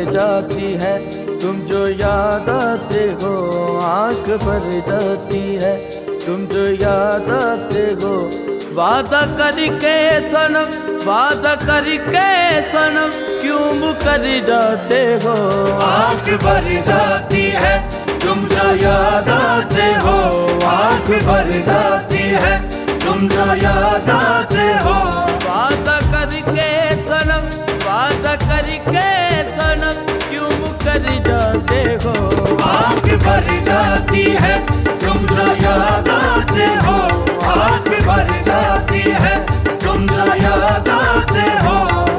जाती है, तुम जो याद आते हो आँख भर जाती है, तुम जो याद आते हो। वादा करके सनम, वादा करके सनम, क्यों मुकर जाते हो। आँख भर जाती है, तुम जो याद आते हो, आँख भर जाती है, तुम जो याद आते हो। वादा करके सनम, वादा करके सनम, क्यों मुकर जाते हो। आँख भर जाती है, तुम जो याद आते हो, आँख भर जाती है, तुम जो याद आते हो।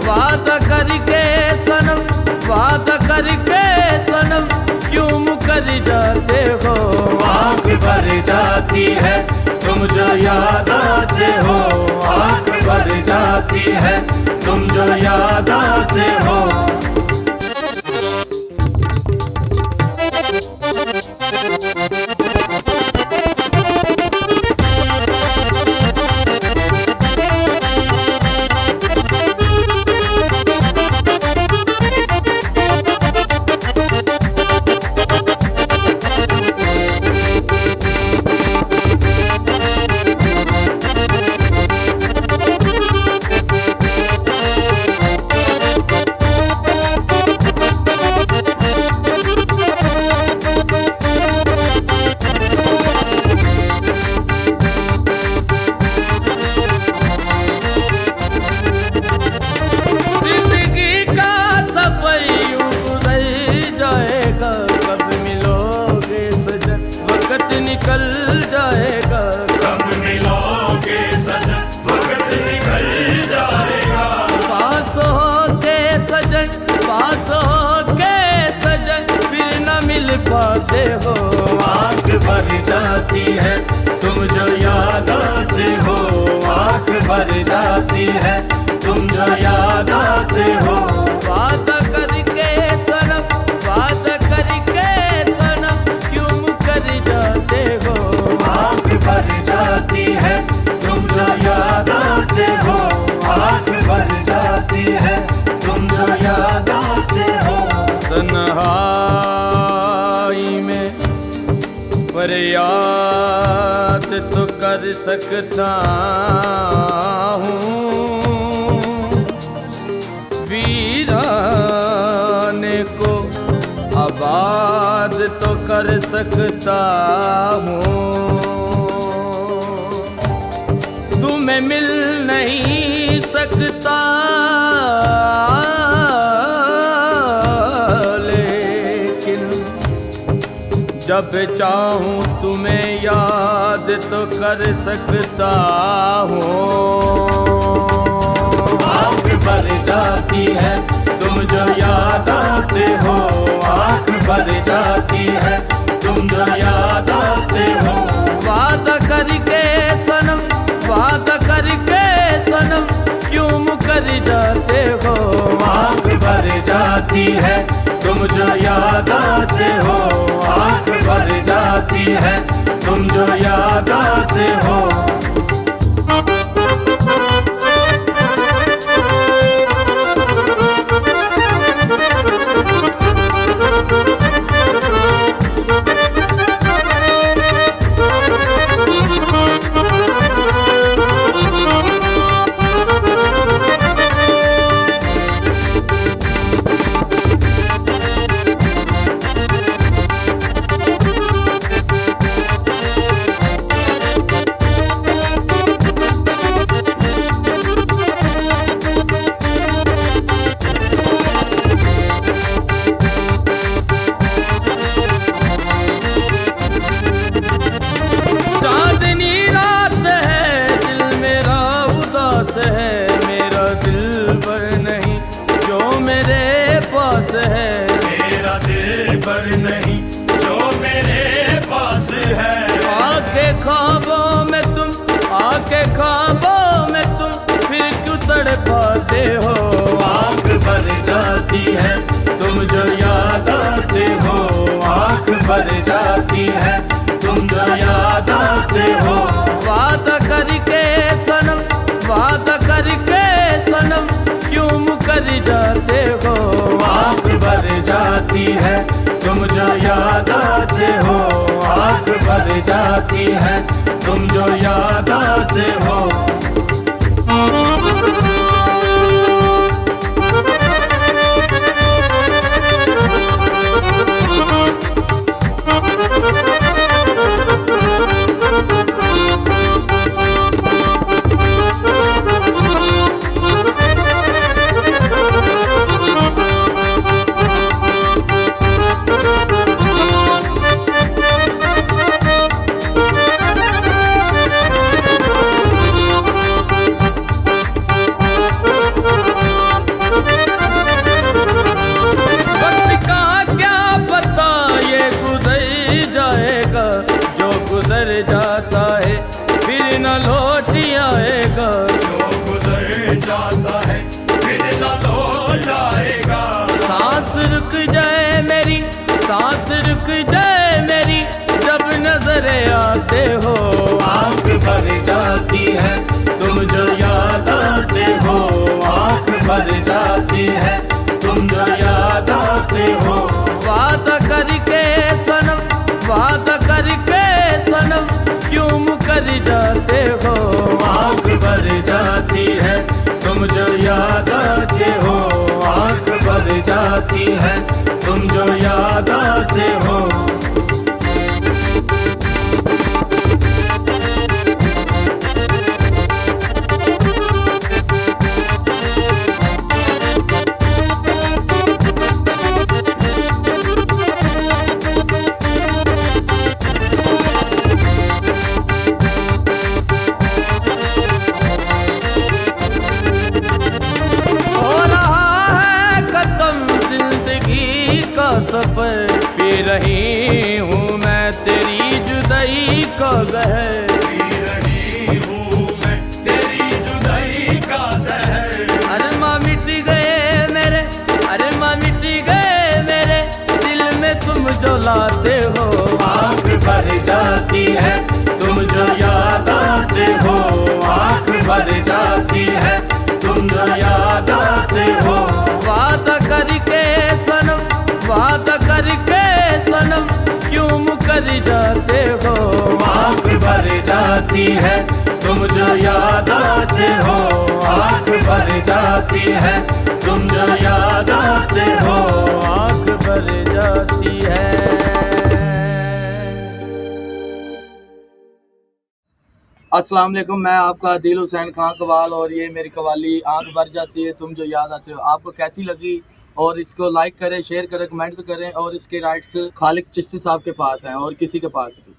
वादा करके सनम, वादा करके सनम, क्यों मुकर जाते हो। आँख भर जाती है, तुम जो याद आते हो, आँख भर जाती है, तुम जो याद आते हो। निकल जाएगा, कब मिलोगे सजन, वक्त निकल जाएगा। पास होके सजन, पास होके सजन, फिर न मिल पाते हो। आँख भर जाती है, तुम जो याद आते हो, आँख भर जाती है, तुम जो याद आते हो। वादा करके सनम, वादा करके सनम, क्यों मुकर जाते हो। आँख भर जाती है, तुम जो याद आते हो, आँख भर जाती है, तुम जो याद आते हो। तन्हाई में फरियाद तो कर सकता हूँ, वीराने को आबाद तो कर सकता हूँ। तुम्हें मिल नहीं सकता, लेकिन जब चाहूँ तुम्हें याद तो कर सकता हूँ। आँख भर जाती है, तुम जो याद आते हो, आँख भर जाती है, तुम जो याद आते हो। वादा करके सनम, वादा करके सनम, क्यों मुकर जाते हो। आँख भर जाती है, तुम जो याद आते हो, आँख भर जाती है, तुम जो याद आते हो। मेरा दिल पर नहीं जो मेरे पास है। आके ख्वाबों में तुम, आके ख्वाबों में तुम, फिर क्यों तड़पाते हो। आँख भर जाती है तुम जो याद आते हो, आँख भर जाती है तुम जो याद आते हो। वादा करके सनम, वादा करके सनम, क्यों मुकर जाते हो। आँख भर जाती है, तुम जो याद आते हो आँख भर जाती है, तुम जो याद आते हो। गुजर जाता है फिर न लौट आएगा, जो गुजर जाता है फिर न लौट आएगा। सांस रुक जाए मेरी, सांस रुक जाए मेरी, जब नजर आते हो आँख भर जाती है, तुम जो याद आते हो आँख भर जाती है, तुम जो याद आते हो। वादा करके सनम, वादा करके सनम, क्यों मुकर जाते हो आँख भर जाती है, तुम जो याद आते हो आँख भर जाती है, तुम जो याद आते हो। सफर पी रही हूँ मैं तेरी जुदाई का ज़हर, पी रही हूँ मैं तेरी जुदाई का ज़हर। अरमा मिट गए मेरे, अरमा मिट गए मेरे, दिल में तुम जो लाते हो आँख भर जाती है, तुम जो याद आते हो आँख भर जाती है, तुम जो याद आते हो। वादा करके सनम, वादा करके सनम, क्यों मुकर जाते हो आँख भर जाती है, तुम जो याद आते हो आँख भर जाती है, तुम जो याद आते हो आँख भर जाती है। अस्सलाम वालेकुम, मैं आपका दिल हुसैन खान कवाल और ये मेरी कवाली आँख भर जाती है तुम जो याद आते हो। आपको कैसी लगी? और इसको लाइक करें, शेयर करें, कमेंट करें और इसके राइट्स खालिक चिश्ती साहब के पास हैं और किसी के पास नहीं।